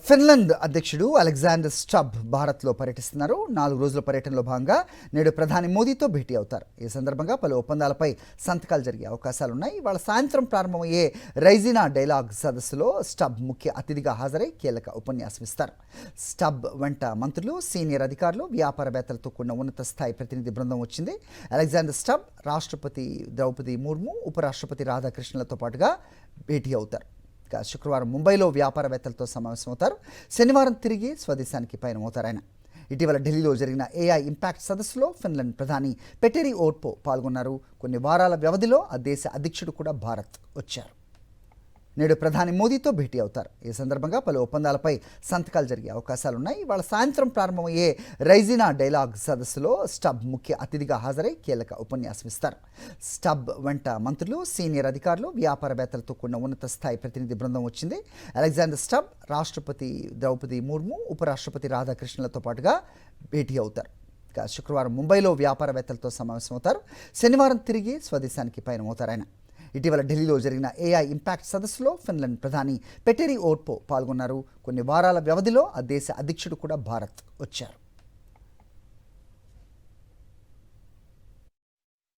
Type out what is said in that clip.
Finland అధ్యక్షుడు Alexander stub భారత్లో పర్యటిస్తున్నారు. 4 రోజుల పర్యటనలో భాగంగా నేడు ప్రధాని మోదీతో భేటీ అవుతారు. ఈ సందర్భంగా పలు ఒప్పందాలపై సంతకాలు జరిగే అవకాశాలున్నాయి. ఇవాళ సాయంత్రం ప్రారంభమయ్యే రైజినా డైలాగ్ సదస్సులో స్టబ్ ముఖ్య అతిథిగా హాజరై కీలక ఉపన్యాసం ఇస్తారు. స్టబ్ వెంట మంత్రులు, సీనియర్ అధికారులు, వ్యాపారవేత్తలతో కూడిన ఉన్నత స్థాయి ప్రతినిధి బృందం వచ్చింది. అలెగ్జాండర్ స్టబ్ రాష్ట్రపతి ద్రౌపది ముర్ము, ఉపరాష్ట్రపతి రాధాకృష్ణన్లతో పాటుగా భేటీ అవుతారు. శుక్రవారం ముంబైలో వ్యాపారవేత్తలతో సమావేశమవుతారు. శనివారం తిరిగి స్వదేశానికి పయనమవుతారు ఆయన. ఇటీవల ఢిల్లీలో జరిగిన ఏఐ ఇంపాక్ట్ సదస్సులో ఫిన్లాండ్ ప్రధాని పెటెరి ఓర్పో పాల్గొన్నారు. కొన్ని వారాల వ్యవధిలో ఆ దేశ అధ్యక్షుడు కూడా భారత్ వచ్చారు. నేడు ప్రధాని మోదీతో భేటీ అవుతారు. ఈ సందర్భంగా పలు ఒప్పందాలపై సంతకాలు జరిగే అవకాశాలున్నాయి. ఇవాళ సాయంత్రం ప్రారంభమయ్యే రైజినా డైలాగ్ సదస్సులో స్టబ్ ముఖ్య అతిథిగా హాజరై కీలక ఉపన్యాసం ఇస్తారు. స్టబ్ వెంట మంత్రులు, సీనియర్ అధికారులు, వ్యాపారవేత్తలతో కూడిన ఉన్నత స్థాయి ప్రతినిధి బృందం వచ్చింది. అలెగ్జాండర్ స్టబ్ రాష్ట్రపతి ద్రౌపది ముర్ము, ఉపరాష్ట్రపతి రాధాకృష్ణన్లతో పాటుగా భేటీ అవుతారు. శుక్రవారం ముంబైలో వ్యాపారవేత్తలతో సమావేశమవుతారు. శనివారం తిరిగి స్వదేశానికి పయనమవుతారు ఆయన. ఇటీవల ఢిల్లీలో జరిగిన ఏఐ ఇంపాక్ట్ సదస్సులో ఫిన్లాండ్ ప్రధాని పెటెరి ఓర్పో పాల్గొన్నారు. కొన్ని వారాల వ్యవధిలో ఆ దేశ అధ్యక్షుడు కూడా భారత్ వచ్చారు.